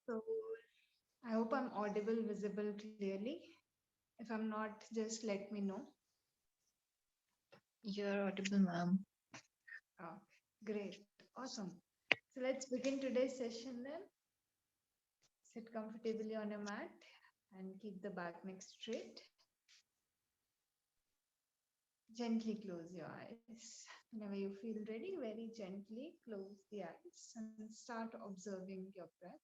So I hope I'm audible, visible clearly. If I'm not, just let me know. You're audible, ma'am. Oh, great. Awesome. So let's begin today's session then. Sit comfortably on your mat and keep the back neck straight. Gently close your eyes. Whenever you feel ready, very gently close the eyes and start observing your breath.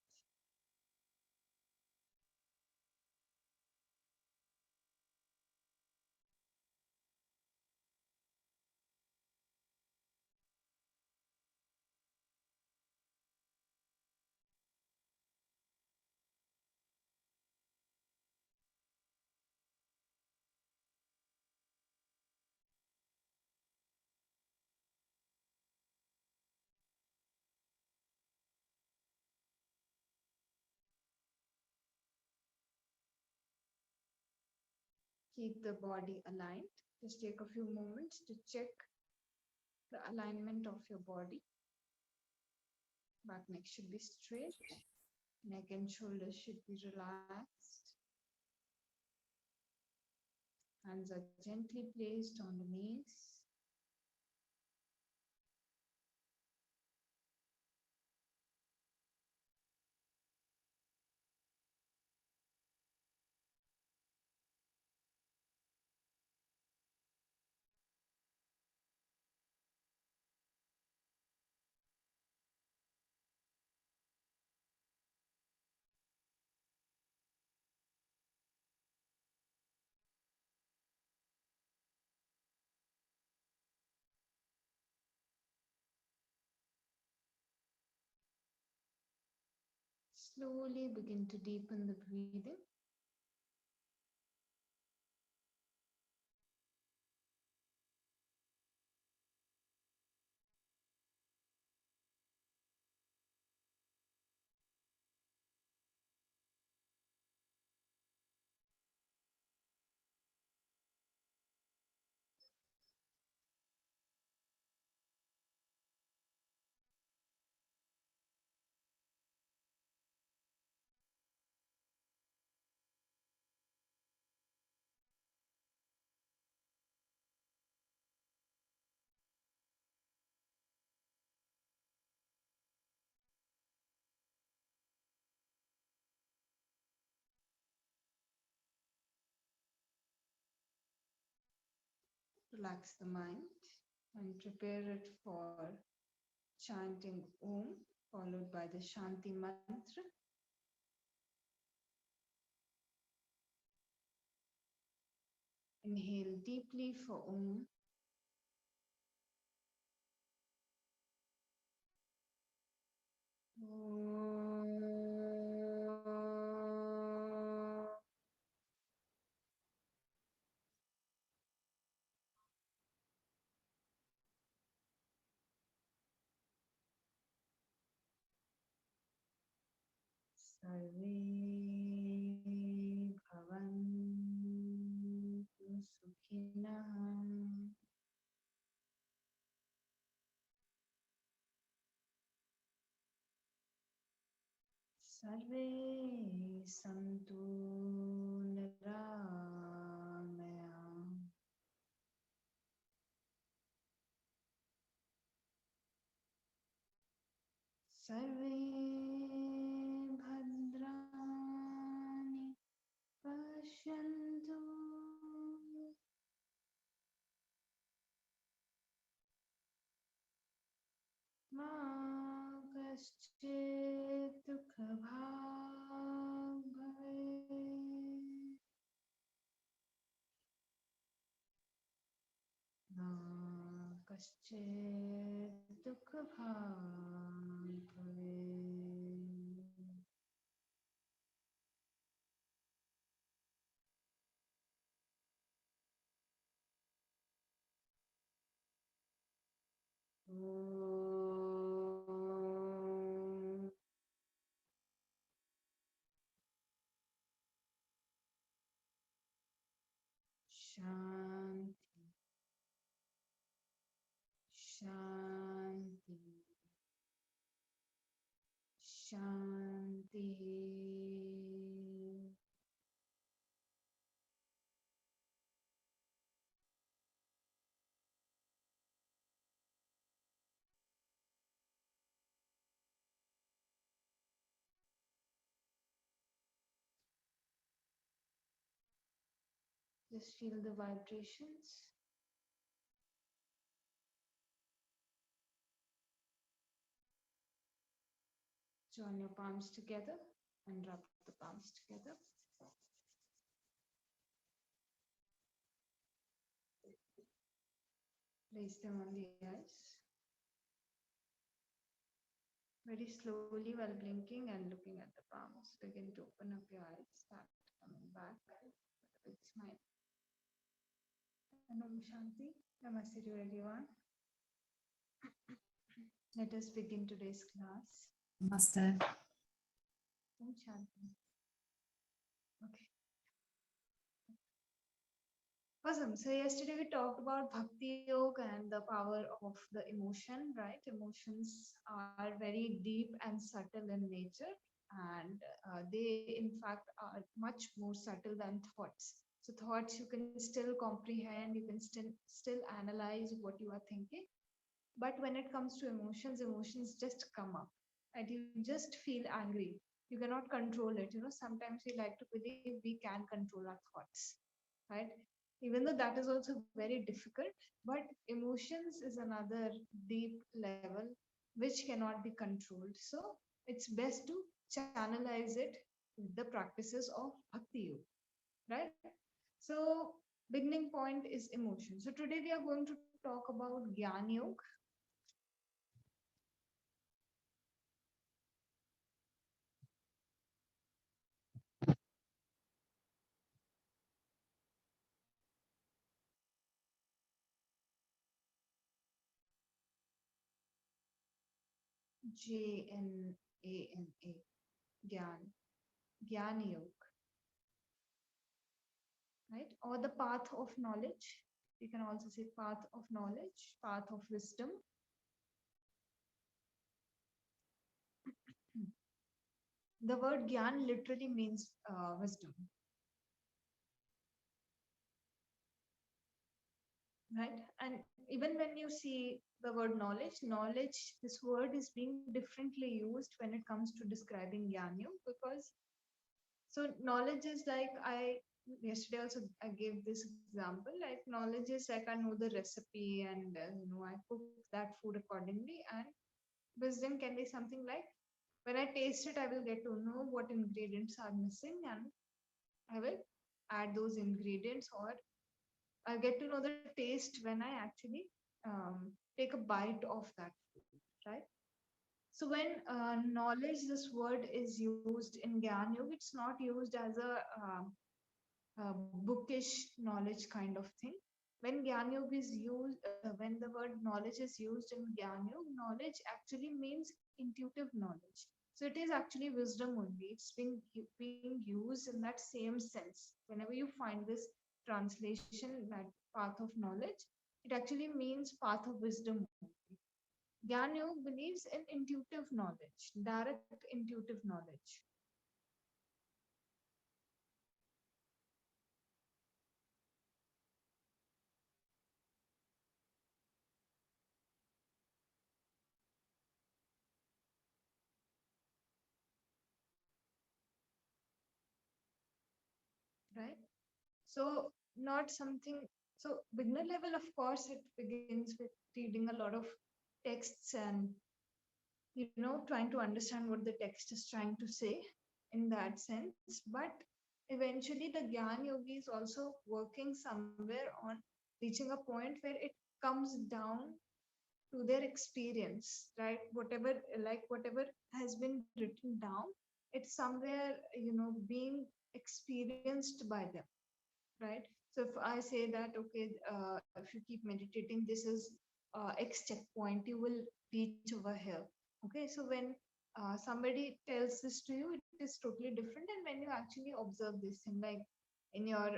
Keep the body aligned. Just take a few moments to check the alignment of your body. Back neck should be straight. Neck and shoulders should be relaxed. Hands are gently placed on the knees. Slowly begin to deepen the breathing. Relax the mind and prepare it for chanting Om, followed by the Shanti mantra. Inhale deeply for Om. सर्वे भवन्तु सुखिनः सर्वे सन्तु निरामयाः सर्वे भद्राणि पश्यन्तु मा कश्चित् दुःखभाग् भवेत् मा कश्चित् दुःखभाग् भवेत् ॐ शान्ति शान्ति शान्तिः Just feel the vibrations. Join your palms together and rub the palms together. Place them on the eyes. Very slowly while blinking and looking at the palms. Begin to open up your eyes. Start coming back with a big smile. And Om Shanti. Namaste to everyone. Let us begin today's class. Namaste. Om Shanti. Okay. Awesome. So yesterday we talked about Bhakti Yoga and the power of the emotion, right? Emotions are very deep and subtle in nature, and they in fact are much more subtle than thoughts. So thoughts you can still comprehend, you can still analyze what you are thinking. But when it comes to emotions, emotions just come up and you just feel angry. You cannot control it. Sometimes we like to believe we can control our thoughts, right? Even though that is also very difficult, but emotions is another deep level which cannot be controlled. So it's best to channelize it with the practices of Bhakti Yoga, right? So beginning point is emotion. So today we are going to talk about Jnana Yoga. Jnana, Jnana Yoga, right? Or the path of knowledge. You can also say path of knowledge, path of wisdom. The word Gyan literally means wisdom, right? And even when you see the word knowledge, this word is being differently used when it comes to describing Gyan Yoga, because so knowledge is like yesterday also I gave this example, like knowledge is like I know the recipe and I cook that food accordingly, and wisdom can be something like when I taste it I will get to know what ingredients are missing and I will add those ingredients, or I get to know the taste when I actually take a bite of that food, right? So when knowledge, this word is used in Gyan Yoga, it's not used as a bookish knowledge kind of thing. When Gyan Yoga is used, when the word knowledge is used in Gyan Yoga, knowledge actually means intuitive knowledge. So it is actually wisdom only. It's being used in that same sense. Whenever you find this translation, that path of knowledge, it actually means path of wisdom only. Gyan Yoga believes in intuitive knowledge, direct intuitive knowledge. Right? So not something, so beginner level, of course, it begins with reading a lot of texts and trying to understand what the text is trying to say in that sense. But eventually the Gyan Yogi is also working somewhere on reaching a point where it comes down to their experience, right? Whatever has been written down, it's somewhere being experienced by them, right? So if I say that, okay, if you keep meditating, this is X checkpoint, you will reach over here. Okay, so when somebody tells this to you, it is totally different. And when you actually observe this thing, like in your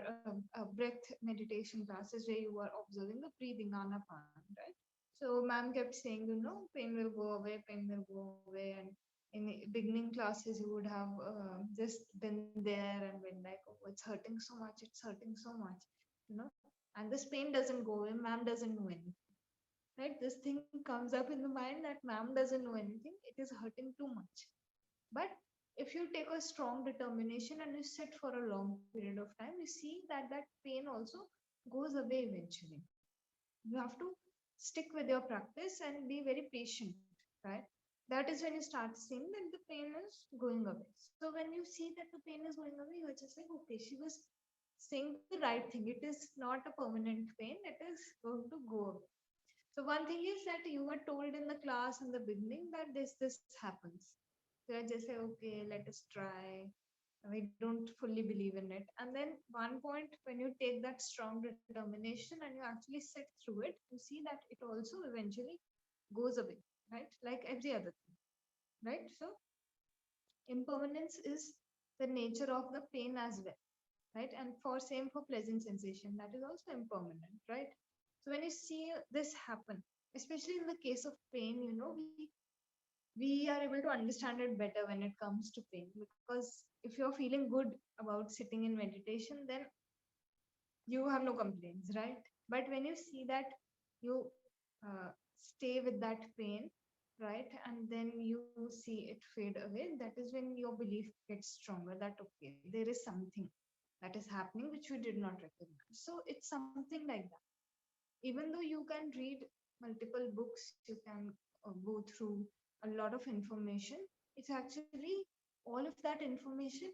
breath meditation classes where you are observing the breathing, anapana, right? So ma'am kept saying, pain will go away, pain will go away. And in the beginning classes, you would have just been there and been like, oh, it's hurting so much, it's hurting so much, you know, and this pain doesn't go away, ma'am doesn't know anything, right? This thing comes up in the mind that ma'am doesn't know anything, it is hurting too much. But if you take a strong determination and you sit for a long period of time, you see that that pain also goes away eventually. You have to stick with your practice and be very patient, right? That is when you start seeing that the pain is going away. So when you see that the pain is going away, you're just like, okay, she was saying the right thing. It is not a permanent pain, it is going to go away. So one thing is that you were told in the class in the beginning that this happens. So I just say, okay, let us try. We don't fully believe in it. And then one point when you take that strong determination and you actually sit through it, you see that it also eventually goes away, right? Like every other thing, right? So impermanence is the nature of the pain as well, right? And for same for pleasant sensation, that is also impermanent, right? So when you see this happen, especially in the case of pain, we are able to understand it better when it comes to pain, because if you're feeling good about sitting in meditation, then you have no complaints, right? But when you see that you uh, stay with that pain, right, and then you see it fade away, that is when your belief gets stronger that okay, there is something that is happening which we did not recognize. So it's something like that. Even though you can read multiple books, you can go through a lot of information, it's actually all of that information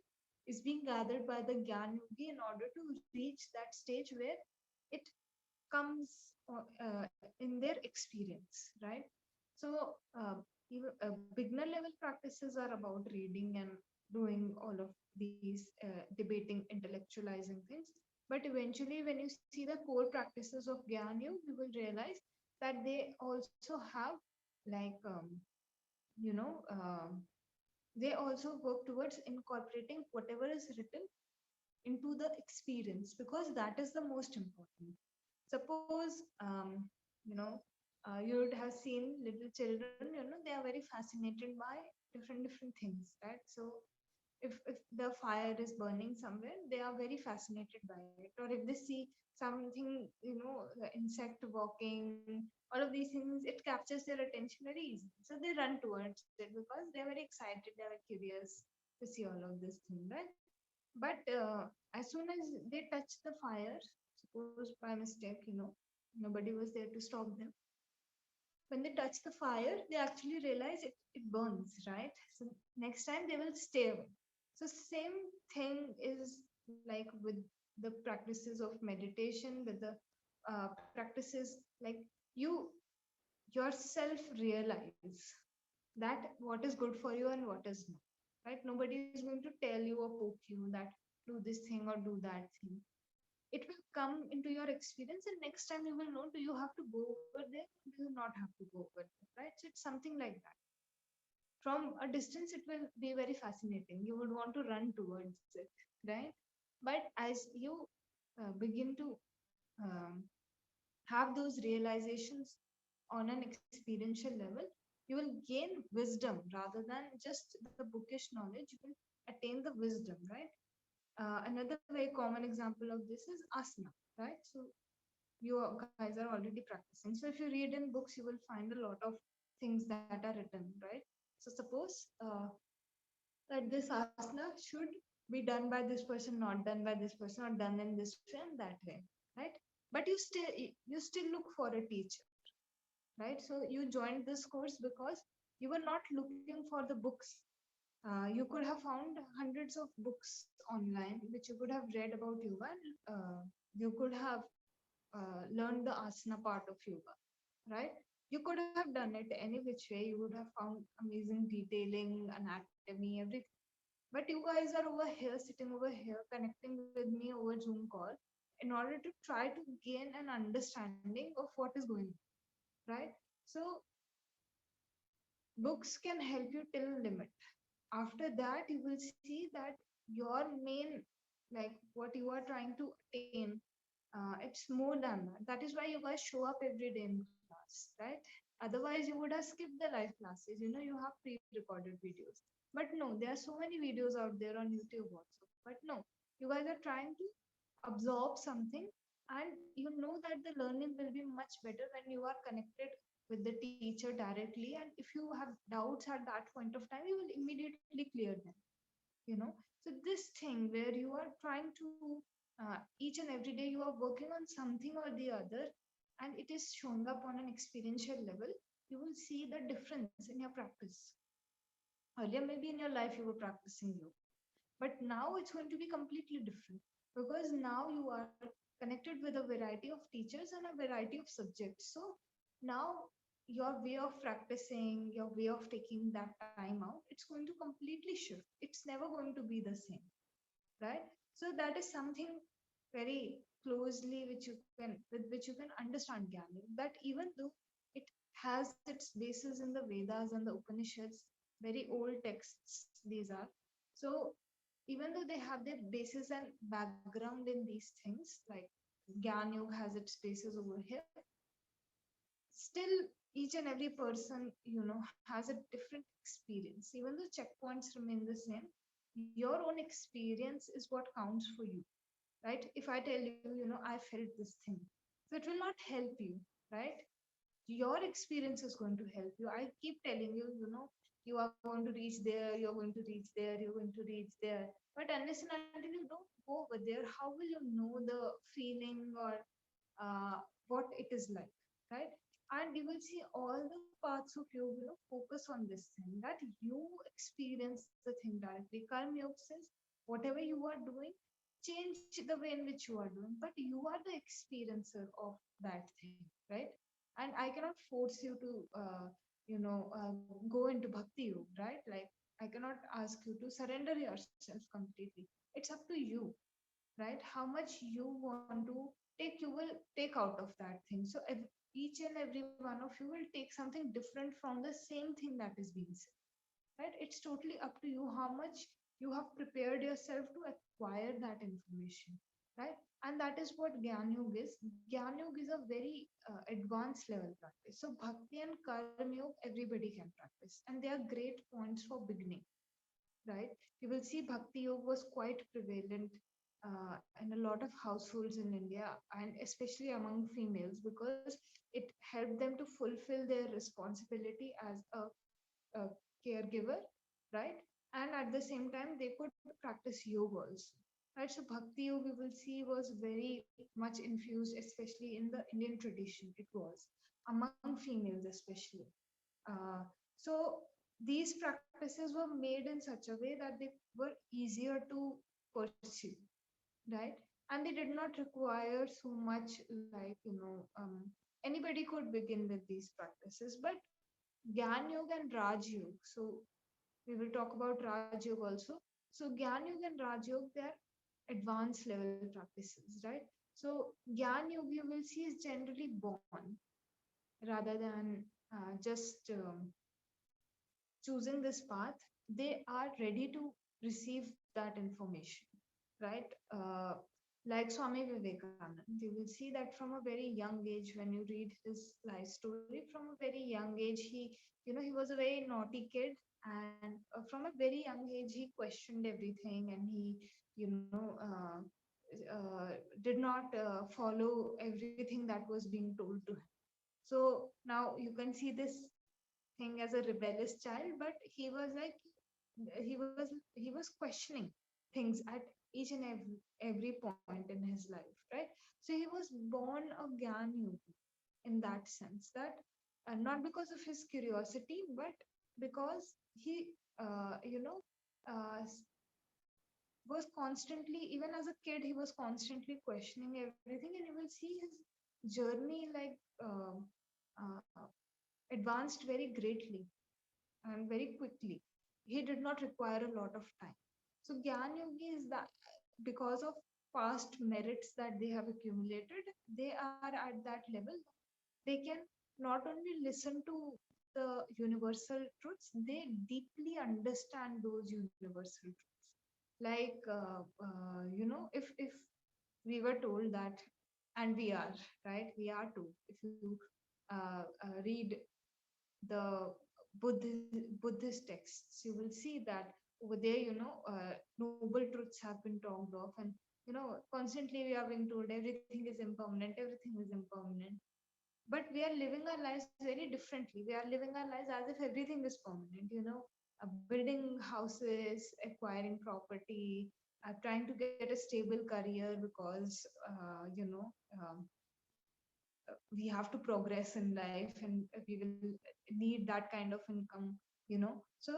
is being gathered by the Gyan Yogi in order to reach that stage where it comes in their experience, right? So even, beginner level practices are about reading and doing all of these debating, intellectualizing things. But eventually, when you see the core practices of Gyan Yoga, you will realize that they also have like you know they also work towards incorporating whatever is written into the experience, because that is the most important. Suppose you would have seen little children, they are very fascinated by different things, right? So if the fire is burning somewhere, they are very fascinated by it. Or if they see something, the insect walking, all of these things, it captures their attention very easily. So they run towards it because they're very excited, they're very curious to see all of this thing, right? But as soon as they touch the fire, suppose by mistake, nobody was there to stop them. When they touch the fire, they actually realize it burns, right? So next time they will stay away. So same thing is like with the practices of meditation, with the practices, like you yourself realize that what is good for you and what is not, right? Nobody is going to tell you or poke you that do this thing or do that thing. It will come into your experience, and next time you will know, do you have to go over there, do you not have to go over there, right? So it's something like that. From a distance it will be very fascinating, you would want to run towards it, right? But as you begin to um, have those realizations on an experiential level, you will gain wisdom rather than just the bookish knowledge. You will attain the wisdom, right? Another very common example of this is asana, right? So you guys are already practicing. So if you read in books, you will find a lot of things that are written, right? So suppose that this asana should be done by this person, not done by this person, or done in this way and that way, right? But you still look for a teacher, right? So you joined this course because you were not looking for the books. You could have found hundreds of books online which you could have read about yoga. You could have learned the asana part of yoga, right? You could have done it any which way. You would have found amazing detailing, anatomy, everything. But you guys are over here, sitting over here, connecting with me over Zoom call in order to try to gain an understanding of what is going on, right? So books can help you till limit. After that, you will see that your main, like what you are trying to attain, it's more than that. That is why you guys show up every day in class, right? Otherwise you would have skipped the live classes. You have pre-recorded videos. But no, there are so many videos out there on YouTube also. But no, you guys are trying to absorb something, and you know that the learning will be much better when you are connected with the teacher directly. And if you have doubts at that point of time, you will immediately clear them. you know. So this thing where you are trying to each and every day you are working on something or the other, and it is showing up on an experiential level, you will see the difference in your practice. Earlier maybe in your life you were practicing yoga, but now it's going to be completely different, because now you are connected with a variety of teachers and a variety of subjects. So now your way of practicing, your way of taking that time out, it's going to completely shift. It's never going to be the same, right? So that is something very closely which you can, with which you can understand Gyan, that even though it has its basis in the Vedas and the Upanishads, very old texts these are. So even though they have their basis and background in these things, like Gyan Yoga has its basis over here, still each and every person, has a different experience. Even though checkpoints remain the same, your own experience is what counts for you, right? If I tell you, I felt this thing, so it will not help you, right? Your experience is going to help you. I keep telling you, you are going to reach there, you're going to reach there, you're going to reach there. But unless and until you don't go over there, how will you know the feeling or what it is like, right? And you will see all the parts of you, focus on this thing, that you experience the thing directly. Karma Yoga says, whatever you are doing, change the way in which you are doing, but you are the experiencer of that thing, right? And I cannot force you to go into bhakti yoga, right? Like, I cannot ask you to surrender yourself completely. It's up to you, right? How much you want to take, you will take out of that thing. So each and every one of you will take something different from the same thing that is being said, right? It's totally up to you how much you have prepared yourself to acquire that information, right? And that is what Gyan Yoga is. Gyan Yoga is a very advanced level practice. So bhakti and karma yoga everybody can practice, and they are great points for beginning, right? You will see bhakti yoga was quite prevalent in a lot of households in India, and especially among females, because it helped them to fulfill their responsibility as a caregiver, right? And at the same time, they could practice yoga also, right? So bhakti yoga, we will see, was very much infused, especially in the Indian tradition. It was among females, especially. Uh, so these practices were made in such a way that they were easier to pursue, right? And they did not require so much, like, anybody could begin with these practices. But Gyan Yoga and Raj Yoga. So we will talk about Raj Yoga also. So Gyan Yoga and Raj Yoga, they are advanced level practices, right? So Gyan Yoga, you will see, is generally born rather than just choosing this path. They are ready to receive that information, right? Like Swami Vivekananda, you will see that from a very young age, when you read his life story, from a very young age, he was a very naughty kid, and from a very young age, he questioned everything, and he, did not follow everything that was being told to him. So now you can see this thing as a rebellious child, but he was questioning things at each and every point in his life, right? So he was born a Gyan Yogi in that sense, that not because of his curiosity, but because he uh, was constantly, even as a kid, he was constantly questioning everything, and you will see his journey, like, uh, advanced very greatly and very quickly. He did not require a lot of time. So Gyan Yogi is that, because of past merits that they have accumulated, they are at that level. They can not only listen to the universal truths, they deeply understand those universal truths. Like, if we were told that, and we are, right? We are too. If you read the Buddhist texts, you will see that over there, noble truths have been talked of, and constantly we are being told everything is impermanent, everything is impermanent. But we are living our lives very differently. We are living our lives as if everything is permanent. building houses, acquiring property, trying to get a stable career because we have to progress in life and we will need that kind of income. So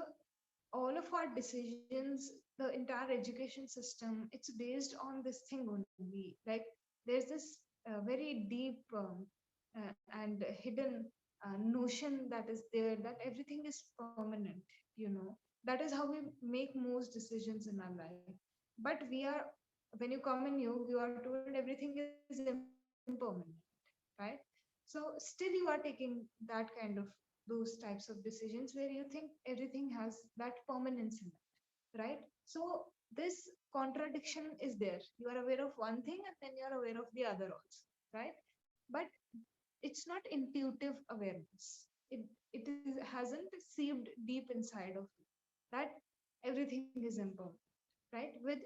all of our decisions, the entire education system, it's based on this thing only. Like there's this very deep and hidden notion that is there, that everything is permanent. That is how we make most decisions in our life. But when you come in yoga, you are told everything is impermanent, right? So still you are taking that kind of those types of decisions where you think everything has that permanence in it, right? So this contradiction is there. You are aware of one thing and then you are aware of the other also, right? But it's not intuitive awareness. It hasn't seeped deep inside of you that everything is impermanent, right? With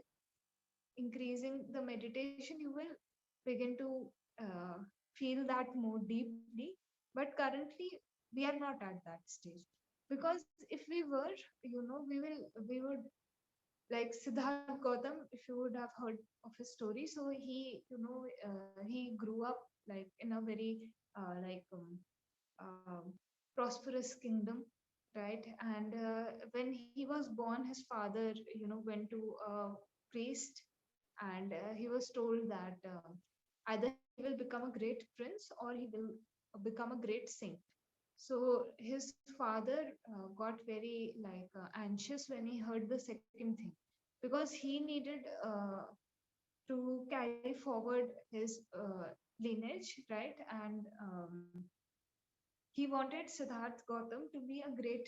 increasing the meditation, you will begin to uh, feel that more deeply. But currently, we are not at that stage, because if we were, we would, like Siddharth Gautam, if you would have heard of his story. So he grew up like in a very um, prosperous kingdom, right? And when he was born, his father, went to a priest, and he was told that either he will become a great prince or he will become a great saint. So his father got very anxious when he heard the second thing, because he needed to carry forward his lineage, right? And he wanted Siddharth Gautam to be a great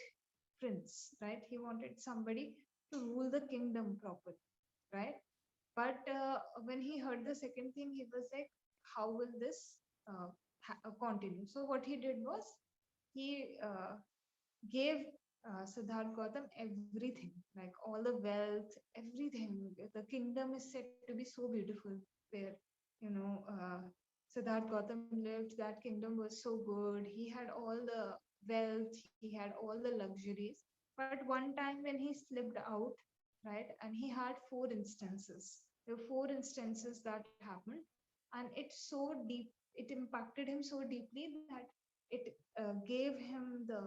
prince, right? He wanted somebody to rule the kingdom properly, right? But when he heard the second thing, he was like, how will this continue? So what he did was, he gave Siddharth Gautam everything, like all the wealth, everything. The kingdom is said to be so beautiful where, you know, uh, Siddharth Gautam lived. That kingdom was so good. He had all the wealth, he had all the luxuries. But one time when he slipped out, right, and he had four instances. There were four instances that happened, and it impacted him so deeply that it gave him the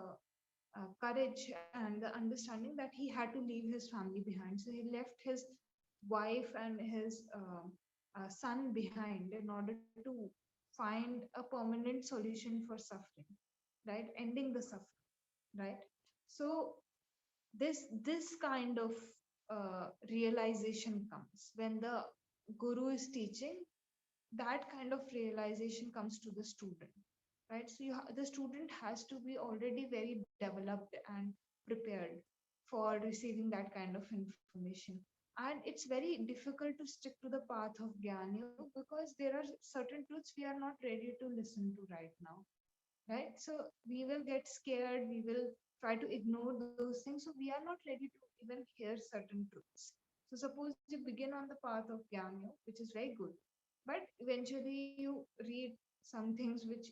courage and the understanding that he had to leave his family behind. So he left his wife and his son behind in order to find a permanent solution for suffering, right? Ending the suffering, right? So this kind of realization comes when the guru is teaching. That kind of realization comes to the student, right? So the student has to be already very developed and prepared for receiving that kind of information. And it's very difficult to stick to the path of Gyanyu, because there are certain truths we are not ready to listen to right now, right? So we will get scared, we will try to ignore those things. So we are not ready to even hear certain truths. So suppose you begin on the path of Gyanyu, which is very good, but eventually you read some things which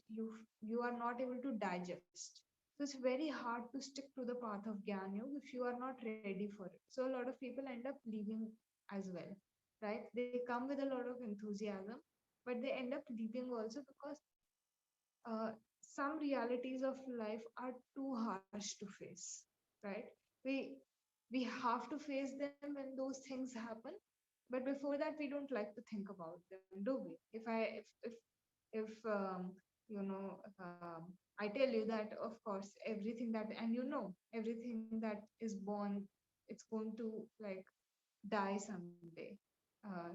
you are not able to digest. So it's very hard to stick to the path of Gyanyu if you are not ready for it. So a lot of people end up leaving as well, right? They come with a lot of enthusiasm, but they end up leaving also because uh, some realities of life are too harsh to face, right? We we have to face them when those things happen, but before that we don't like to think about them, do we? If I tell you that, of course, everything that, and everything that is born, it's going to like die someday,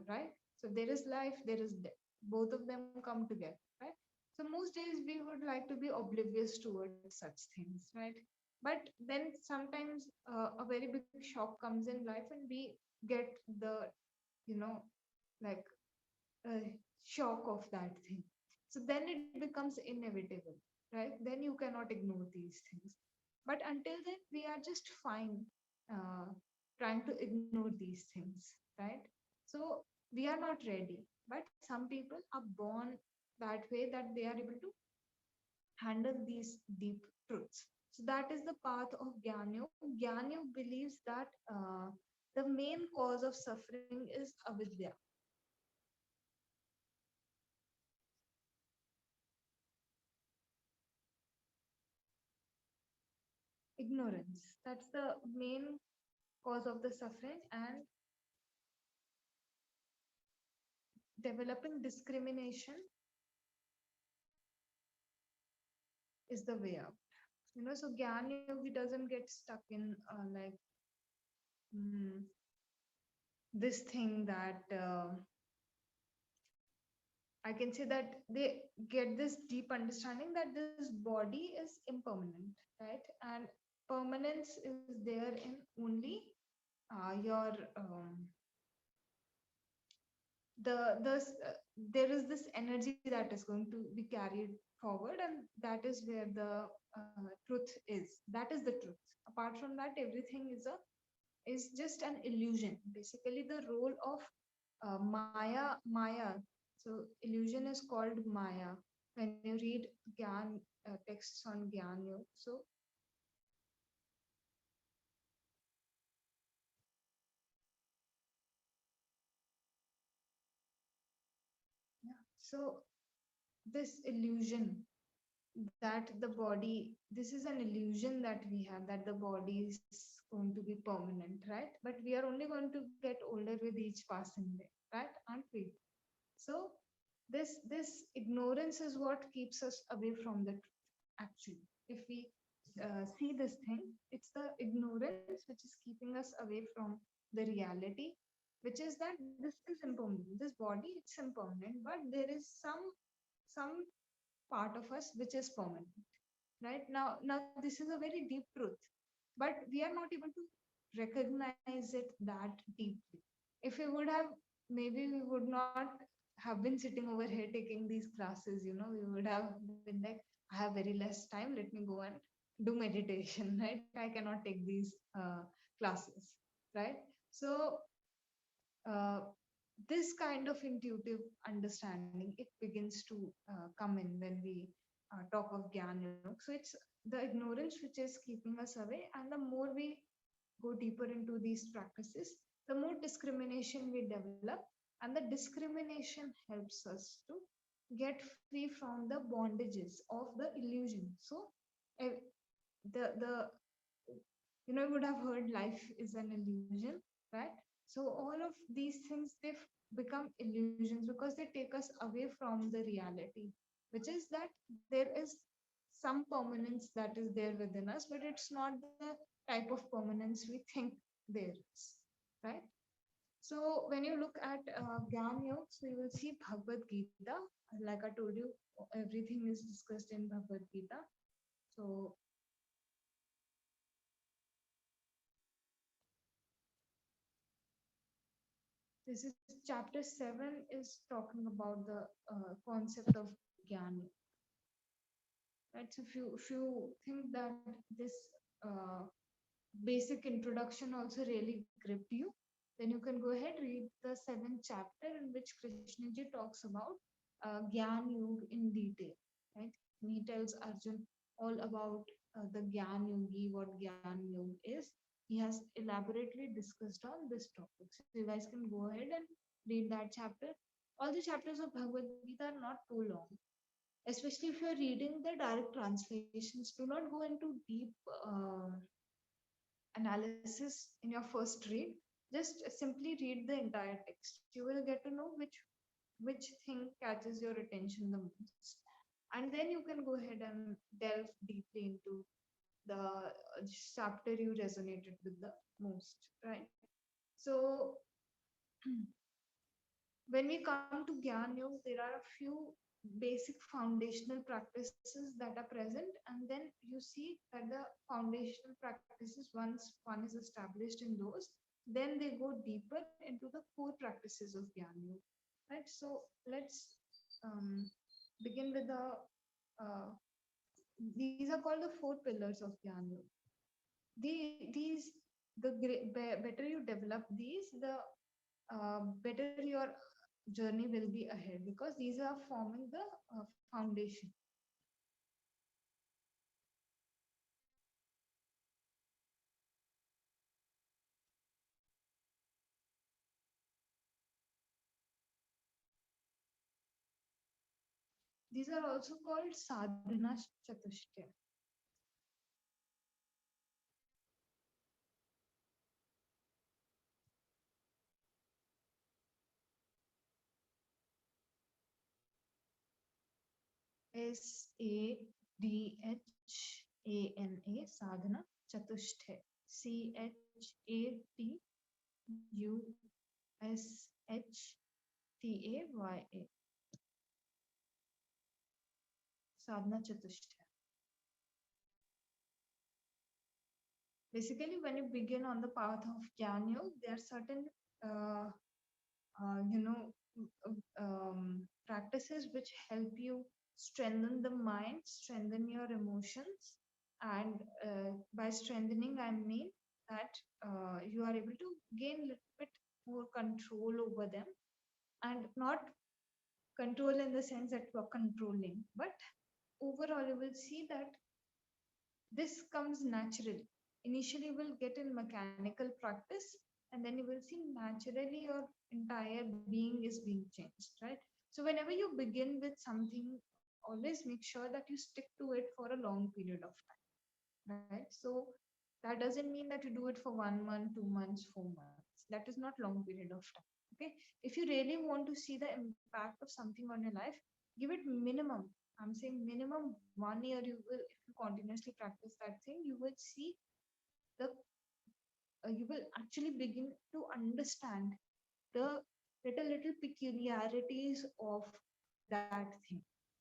right? So there is life, there is death, both of them come together, right? So most days we would like to be oblivious towards such things, right? But then sometimes a very big shock comes in life and we get the you know like shock of that thing. So then it becomes inevitable, right? Then you cannot ignore these things. But until then, we are just fine uh, trying to ignore these things, right? So we are not ready. But some people are born that way, that they are able to handle these deep truths. So that is the path of Gnana Yoga. Gnana Yoga believes that the main cause of suffering is avidya. Ignorance. That's the main cause of the suffering, and developing discrimination is the way out. So Gyan Yogi doesn't get stuck in like mm, this thing that I can say that they get this deep understanding that this body is impermanent, right? And permanence is there in only your there is this energy that is going to be carried forward, and that is where the truth is. That is the truth. Apart from that, everything is just an illusion. Basically, the role of Maya. So illusion is called Maya. When you read Gyan texts on Gyan Yoga, so yeah. So this illusion that the body, this is an illusion that we have, that the body is going to be permanent, right? But we are only going to get older with each passing day, right? Aren't we? So this ignorance is what keeps us away from the truth. Actually, if we see this thing, it's the ignorance which is keeping us away from the reality, which is that this is impermanent. This body, it's impermanent, but there is some part of us which is permanent. Right now, this is a very deep truth, but we are not able to recognize it that deeply. If we would have, maybe we would not have been sitting over here taking these classes. We would have been like, I have very less time, let me go and do meditation. Right, I cannot take these classes, right? So uh, this kind of intuitive understanding, it begins to come in when we talk of Gyan Yoga. So it's the ignorance which is keeping us away, and the more we go deeper into these practices, the more discrimination we develop, and the discrimination helps us to get free from the bondages of the illusion. So eh, the you would have heard life is an illusion, right? So all of these things, they become illusions because they take us away from the reality, which is that there is some permanence that is there within us, but it's not the type of permanence we think there is, right? So when you look at Gyan Yoga, so you will see Bhagavad Gita. Like I told you, everything is discussed in Bhagavad Gita. So this is chapter 7 is talking about the concept of Gyan. Right? So if you think that this uh, basic introduction also really gripped you, then you can go ahead read the 7th chapter, in which Krishnaji talks about Gyan Yoga in detail. Right? And he tells Arjun all about the Gyan Yogi, what Gyan Yoga is. He has elaborately discussed on this topic. So you guys can go ahead and read that chapter. All the chapters of Bhagavad Gita are not too long, especially if you're reading the direct translations. Do not go into deep analysis in your first read. Just simply read the entire text. You will get to know which thing catches your attention the most, and then you can go ahead and delve deeply into the chapter you resonated with the most, right? So when we come to Gyan Yoga, there are a few basic foundational practices that are present, and then you see that the foundational practices, once one is established in those, then they go deeper into the core practices of Gyan Yoga. Right? So let's um, begin with uh, these are called the 4 pillars of Gyan Yoga. These better you develop these, the better your journey will be ahead, because these are forming the foundation. These are also called sadhana chatushtaya. SADHANA, sadhana chatushtaya. CHATUSHTAY, sadhana chatushtaya. Basically, when you begin on the path of Jnana Yoga, there are certain uh, you know practices which help you strengthen the mind, strengthen your emotions, and by strengthening I mean that you are able to gain a little bit more control over them, and not control in the sense that you are controlling, but overall you will see that this comes naturally. Initially, you will get in mechanical practice, and then you will see naturally your entire being is being changed, right? So, whenever you begin with something, always make sure that you stick to it for a long period of time, right? So, that doesn't mean that you do it for 1 month, 2 months, 4 months. That is not long period of time. Okay, if you really want to see the impact of something on your life, give it minimum. I'm saying minimum 1 year. You will, if you continuously practice that thing, you will see the you will actually begin to understand the little peculiarities of that thing.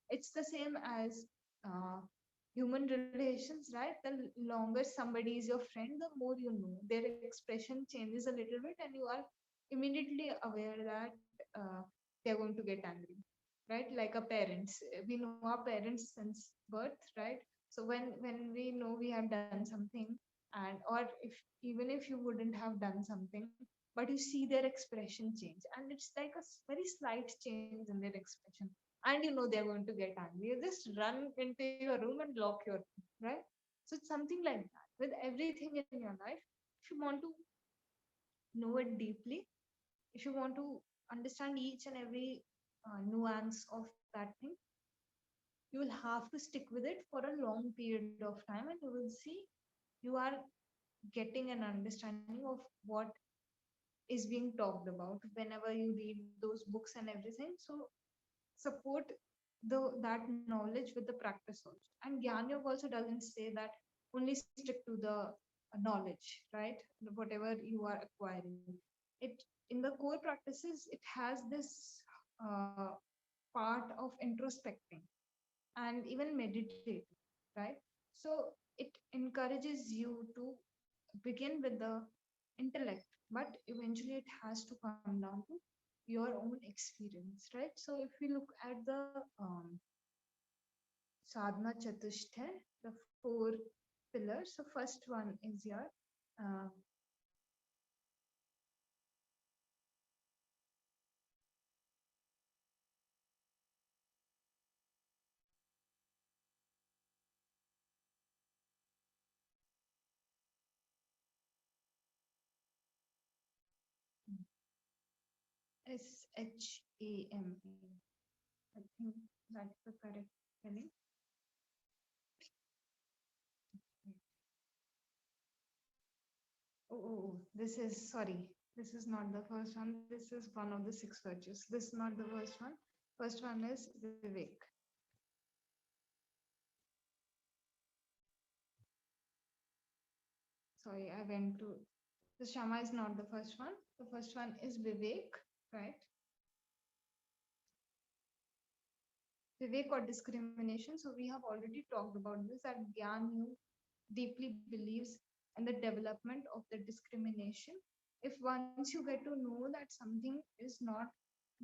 It's the same as uh, human relations, right? The longer somebody is your friend, the more you know. Their expression changes a little bit, and you are immediately aware that they're going to get angry, right? Like our parents. We know our parents since birth, right? So when we know we have done something, and or if even if you wouldn't have done something, but you see their expression change, and it's like a very slight change in their expression, and you know they're going to get angry, you just run into your room and lock your room, right? So it's something like that with everything in your life. If you want to know it deeply, if you want to understand each and every nuance of that thing, you will have to stick with it for a long period of time, and you will see you are getting an understanding of what is being talked about whenever you read those books and everything. So support that knowledge with the practice also. And Gyan Yoga also doesn't say that only stick to the knowledge, right? Whatever you are acquiring. It in the core practices, it has this uh, part of introspecting and even meditating, right? So it encourages you to begin with the intellect, but eventually it has to come down to your own experience, right? So if we look at the sadhana chatushthay, the four pillars. So first one is your uh, SHAMA. I think that's the correct spelling. This is sorry. This is not the first one. This is one of the six virtues. This is not the first one. First one is Vivek. Sorry, I went to. The Shama is not the first one. The first one is Vivek, right? Vivek or discrimination. So we have already talked about this. That Gyan deeply believes in the development of the discrimination. If once you get to know that something is not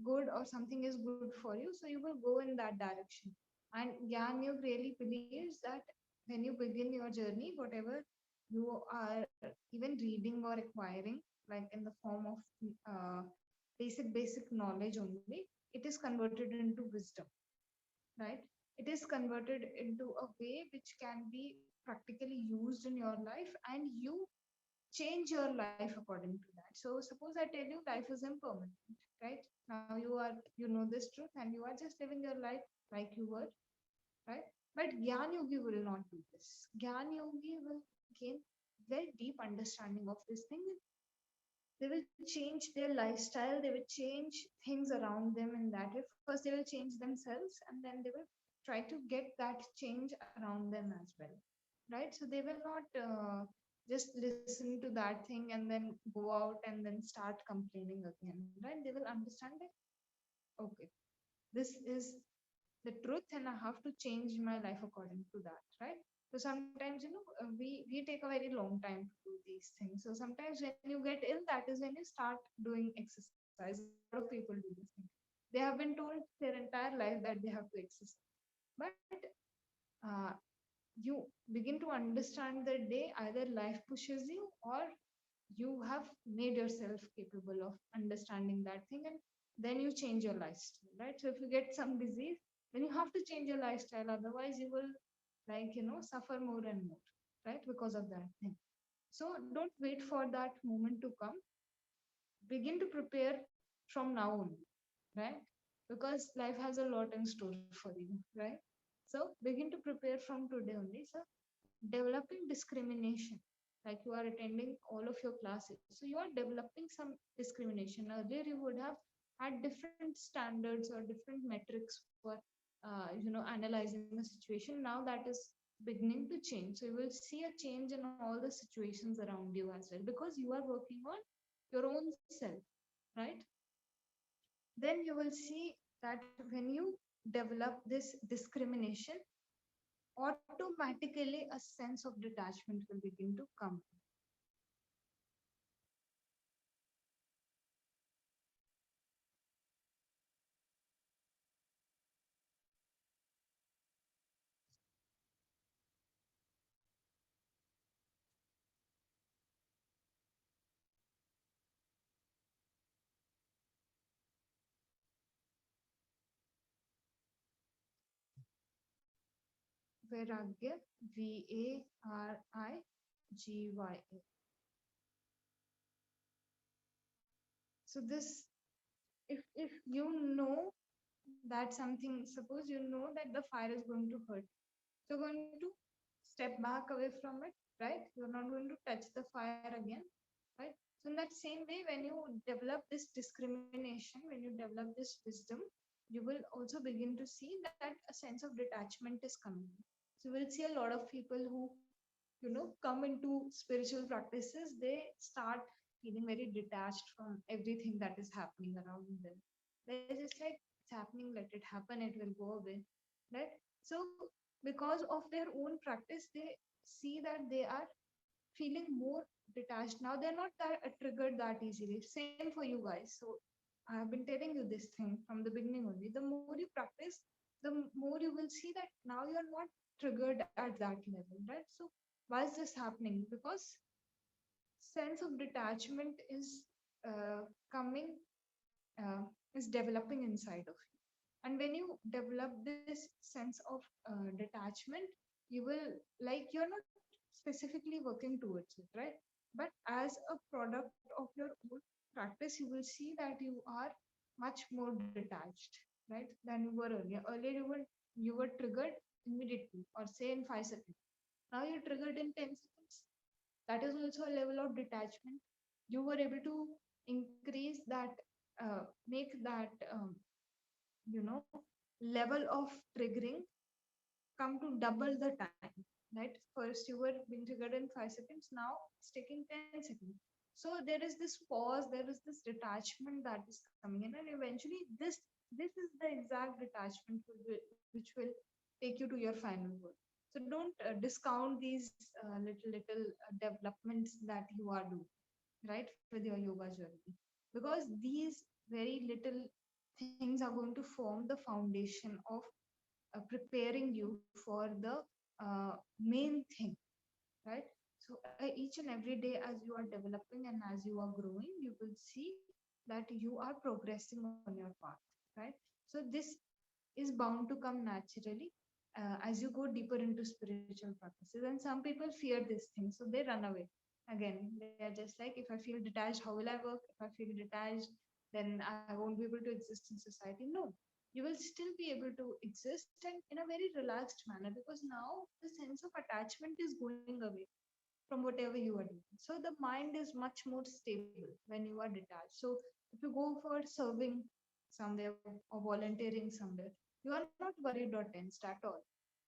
good or something is good for you, so you will go in that direction. And Gyan Yoga really believes that when you begin your journey, whatever you are even reading or acquiring, like in the form of uh, basic knowledge only, it is converted into wisdom, right? It is converted into a way which can be practically used in your life, and you change your life according to that. So suppose I tell you life is impermanent, right? Now you know this truth and you are just living your life like you were, right? But Gyan Yogi will not do this. Gyan Yogi will gain very deep understanding of this thing. They will change their lifestyle, they will change things around them in that way. First, they will change themselves and then they will try to get that change around them as well, right? So they will not just listen to that thing and then go out and then start complaining again, right? They will understand that, okay, this is the truth and I have to change my life according to that, right? So sometimes, we take a very long time to do these things. So sometimes when you get ill, that is when you start doing exercise. A lot of people do this thing. They have been told their entire life that they have to exercise. But uh, you begin to understand that day either life pushes you or you have made yourself capable of understanding that thing, and then you change your lifestyle, right? So if you get some disease, then you have to change your lifestyle, otherwise you will, like, suffer more and more, right, because of that thing. So don't wait for that moment to come. Begin to prepare from now on, right? Because life has a lot in store for you, right? So begin to prepare from today only. So developing discrimination, like you are attending all of your classes, so you are developing some discrimination. Earlier you would have had different standards or different metrics for analyzing a situation. Now that is beginning to change, so you will see a change in all the situations around you as well, because you are working on your own self, right? Then you will see that when you develop this discrimination, automatically a sense of detachment will begin to come. Vairagya, Varigya. So this, if you know that something, suppose you know that the fire is going to hurt, so you're going to step back away from it, right? You're not going to touch the fire again, right? So in that same way, when you develop this discrimination, when you develop this wisdom, you will also begin to see that a sense of detachment is coming. So we'll see a lot of people who come into spiritual practices, they start feeling very detached from everything that is happening around them. They're just like, it's happening, let it happen, it will go away, right? So because of their own practice, they see that they are feeling more detached now. They're not that triggered that easily. Same for you guys. So I have been telling you this thing from the beginning only. The more you practice, the more you will see that now you're not triggered at that level, right? So why is this happening? Because sense of detachment coming is developing inside of you. And when you develop this sense of detachment, you will, like, you're not specifically working towards it, right? But as a product of your own practice, you will see that you are much more detached, right, than you were earlier. Earlier you were triggered immediately, or say in 5 seconds. Now you're triggered in 10 seconds. That is also a level of detachment. You were able to increase that, make that you know level of triggering come to double the time, right? First you were being triggered in 5 seconds, now it's taking 10 seconds. So there is this pause, there is this detachment that is coming in, and eventually this is the exact detachment which will take you to your final goal. So don't discount these little developments that you are doing, right, with your yoga journey, because these very little things are going to form the foundation of preparing you for the main thing, right? So each and every day as you are developing and as you are growing, you will see that you are progressing on your path, right? So this is bound to come naturally as you go deeper into spiritual practices. And some people fear this thing, so they run away. Again, they are just like, if I feel detached, how will I work? If I feel detached, then I won't be able to exist in society. No, you will still be able to exist and in a very relaxed manner, because now the sense of attachment is going away from whatever you are doing. So the mind is much more stable when you are detached. So if you go for serving somewhere or volunteering somewhere, you are not worried or tensed at all.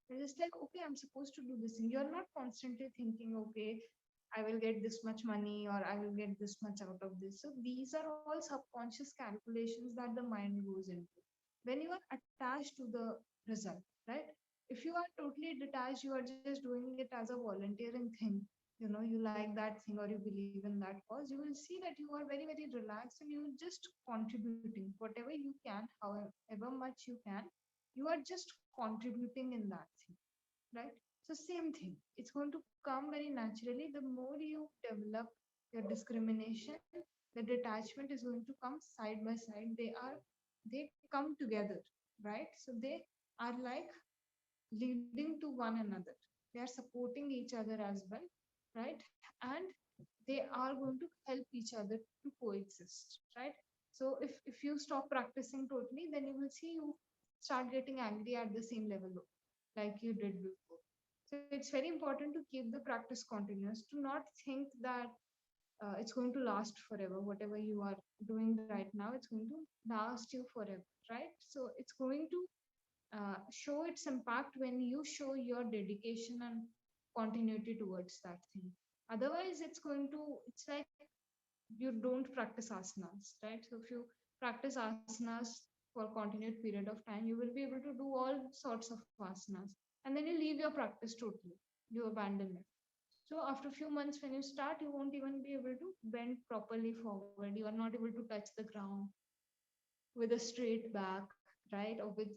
You're just like, okay, I'm supposed to do this thing. You're not constantly thinking, okay, I will get this much money or I will get this much out of this. So these are all subconscious calculations that the mind goes into when you are attached to the result, right? If you are totally detached, you are just doing it as a volunteering thing. You like that thing or you believe in that cause, you will see that you are very, very relaxed and you are just contributing whatever you can, however much you can. You are just contributing in that thing, right? So same thing, it's going to come very naturally. The more you develop your discrimination, the detachment is going to come side by side. They come together, right? So they are like leading to one another. They are supporting each other as well, right? And they are going to help each other to coexist, right? So if you stop practicing totally, then you will see you start getting angry at the same level like you did before. So it's very important to keep the practice continuous, to not think that it's going to last forever. Whatever you are doing right now, it's going to last you forever, right? So it's going to show its impact when you show your dedication and continuity towards that thing. Otherwise, it's like you don't practice asanas, right? So if you practice asanas for continued period of time, you will be able to do all sorts of asanas, and then you leave your practice totally. You abandon it. So after a few months, when you start, you won't even be able to bend properly forward. You are not able to touch the ground with a straight back, right? Or with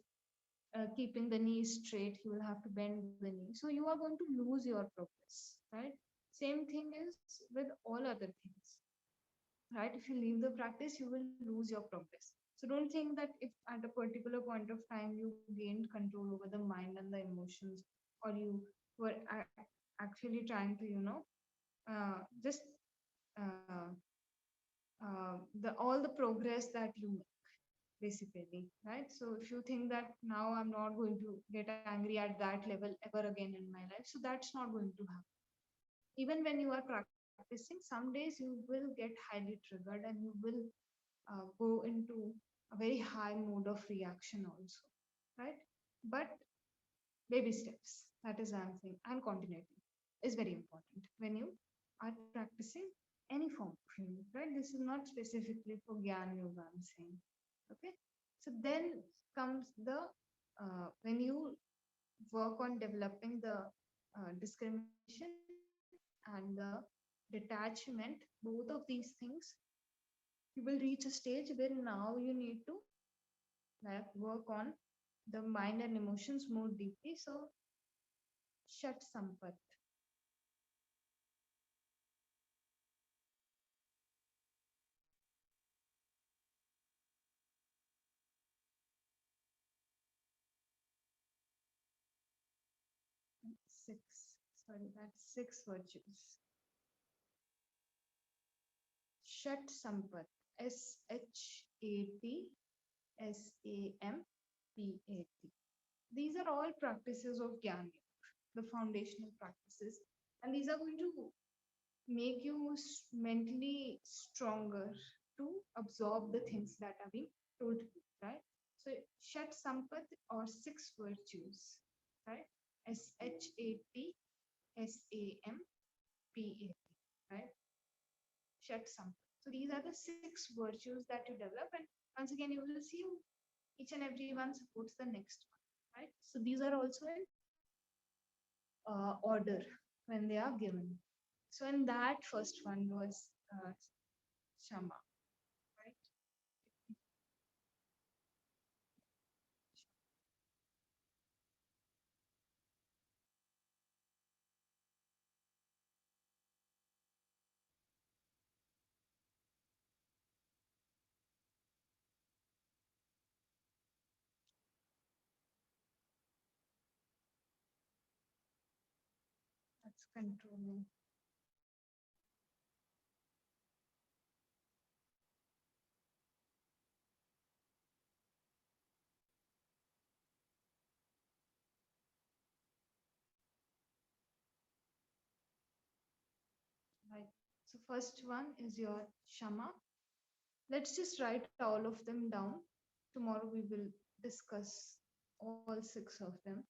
keeping the knees straight, you will have to bend the knee. So you are going to lose your progress, right? Same thing is with all other things, right? If you leave the practice, you will lose your progress. So don't think that if at a particular point of time you gained control over the mind and the emotions, or you were actually trying to, just uh, the all the progress that you make, basically, right? So if you think that now I'm not going to get angry at that level ever again in my life, so that's not going to happen. Even when you are practicing, some days you will get highly triggered and you will go into a very high mode of reaction also, right? But baby steps, that is I'm saying, and continuity is very important when you are practicing any form of yoga, right? This is not specifically for Jnana Yoga, I'm saying. Okay. So then comes the when you work on developing the discrimination and the detachment, both of these things, you will reach a stage where now you need to like work on the mind and emotions more deeply. So Shat Sampat. Six. Sorry, that's six virtues. Shat Sampat. SHATSAMPAT. These are all practices of Jnana, the foundational practices. And these are going to make you mentally stronger to absorb the things that are being told to you, right? So, Shat Sampat or six virtues, right? SHATSAMPAT, right? Shat Sampat. So, these are the six virtues that you develop, and once again, you will see each and every one supports the next one, right? So, these are also in order when they are given. So, in that first one was Shama, right? That's controlling. So first one is your Shama. Let's just write all of them down. Tomorrow we will discuss all 6 of them.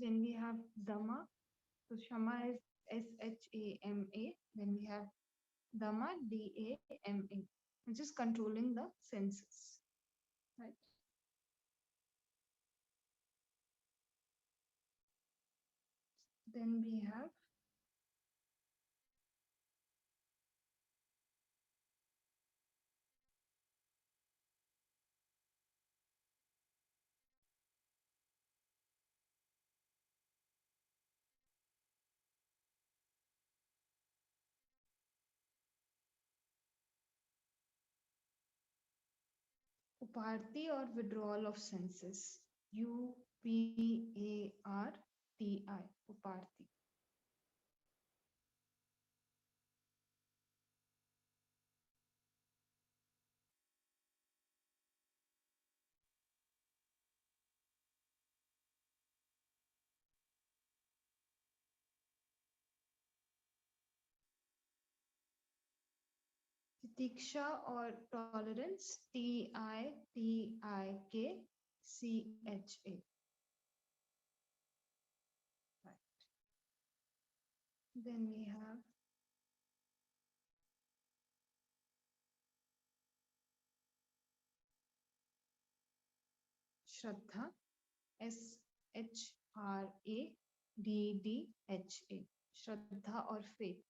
Then we have Dhamma. So Shama is SHAMA. Then we have Dhamma, DAMA, which is controlling the senses. Right. Then we have Uparti or withdrawal of senses. UPARTI. Uparti. Titiksha or tolerance. TITIKCHA. Right. Then we have Shraddha. SHRADDHA. Shraddha or faith.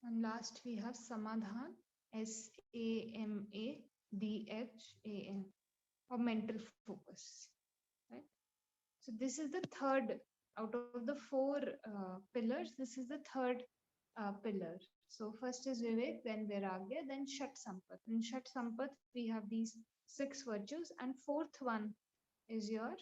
And last we have Samadhan, SAMADHAN, or mental focus. Right? So this is the third out of the 4 pillars. This is the third pillar. So first is Vivek, then Vairagya, then Shat Sampat. In Shat Sampat, we have these 6 virtues, and 4th one is your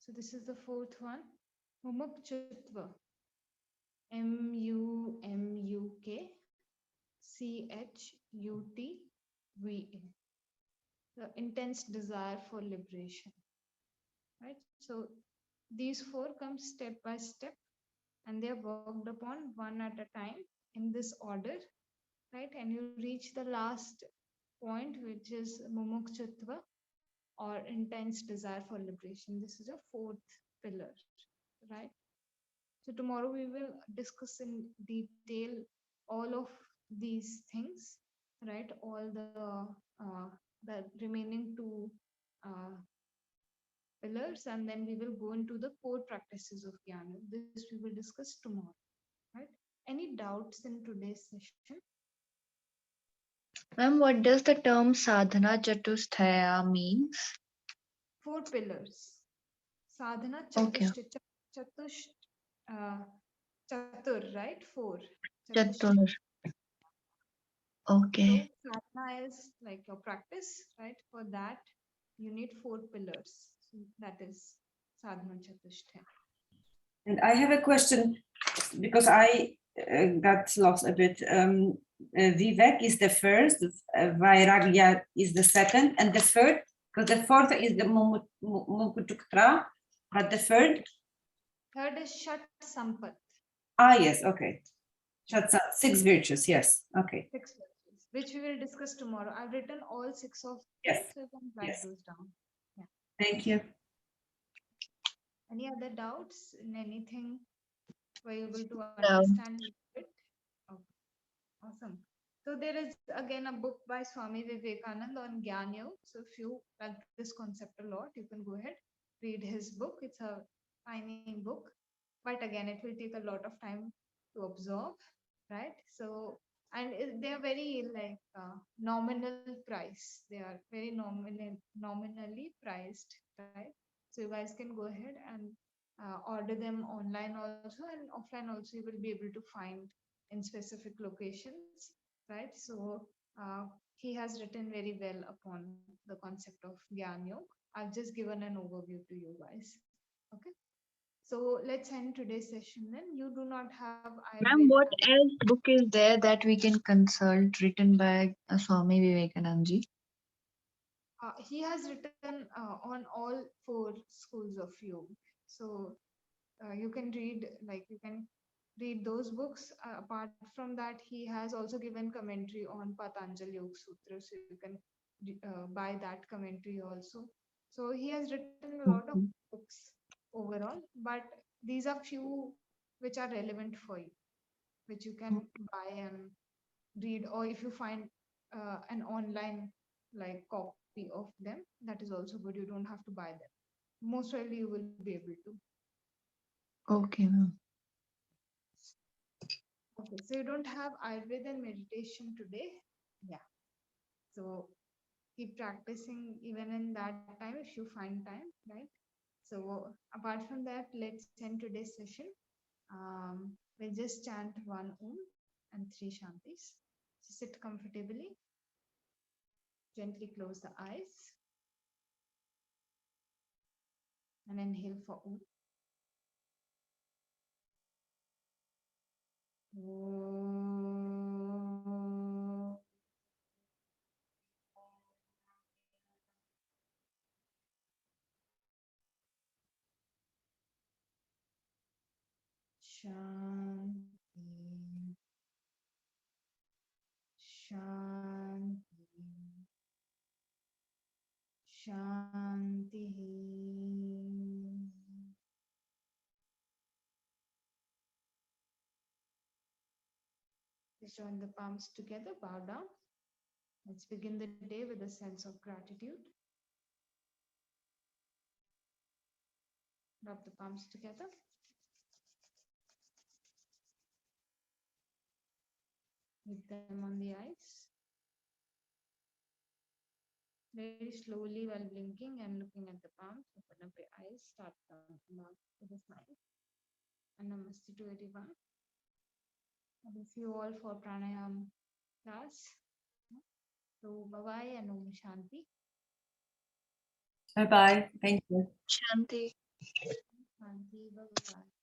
So this is the 4th one, Mumukchutva, MUMUKCHUTVA, the intense desire for liberation. Right? So these 4 come step by step, and they are worked upon one at a time in this order, right? And you reach the last point, which is Mumukchutva, or intense desire for liberation. This is a 4th pillar, right? So tomorrow we will discuss in detail all of these things, right? All the remaining 2 pillars, and then we will go into the core practices of Jnana. This we will discuss tomorrow, right? Any doubts in today's session? Ma'am, what does the term sadhana chatusthaya means? 4 pillars. Sadhana Okay. chatur, right? 4. Chatur. Okay. So sadhana is like your practice, right? For that, you need 4 pillars. So that is sadhana chatusthaya. And I have a question, because I got lost a bit. Vivek is the first, Vairagya is the second, and the third, because the fourth is the Mumutuktra, but the third? Third is Shat Sampat. Ah, yes, okay. Six virtues, yes, okay. 6 virtues, which we will discuss tomorrow. I've written all 6 of them, yes. so you can write those down. Yeah. Thank you. Any other doubts in anything? Were you able to No. understand it? Okay. Awesome. So there is again a book by Swami Vivekananda on Jnana Yoga. So if you like this concept a lot, you can go ahead, read his book. It's a tiny book, but again, it will take a lot of time to absorb, right? So, and they are very like nominal price. They are very nominally priced, right? So you guys can go ahead and order them online also, and offline also. You will be able to find in specific locations, right? So he has written very well upon the concept of Jnana Yoga. I've just given an overview to you guys. Okay. So let's end today's session then. You do not have Ma'am, Ayurveda. what else book is there that we can consult written by Swami Vivekananda ji? He has written on all 4 schools of yoga. So you can read, like you can read those books. Apart from that, he has also given commentary on Patanjali Yoga Sutra, so you can buy that commentary also. So he has written a lot of Okay. books overall, but these are few which are relevant for you, which you can buy and read, or if you find an online like copy of them, that is also good. You don't have to buy them. Most likely you will be able to. Okay, ma'am. Okay, so you don't have Ayurveda and meditation today. Yeah. So keep practicing even in that time if you find time, right? So apart from that, let's end today's session. We'll just chant 1 Om and 3 Shantis. So sit comfortably. Gently close the eyes. And inhale for Om. Om. Shanti. Shanti. Shanti. Just join the palms together, bow down. Let's begin the day with a sense of gratitude. Rub the palms together. With them on the eyes. Very slowly while blinking and looking at the palms, open up your eyes, start the mouth with a smile. And namaste to everyone. I will see you all for pranayam class. So bye-bye and Om Shanti. Bye-bye. Thank you. Shanti. Shanti, bye-bye.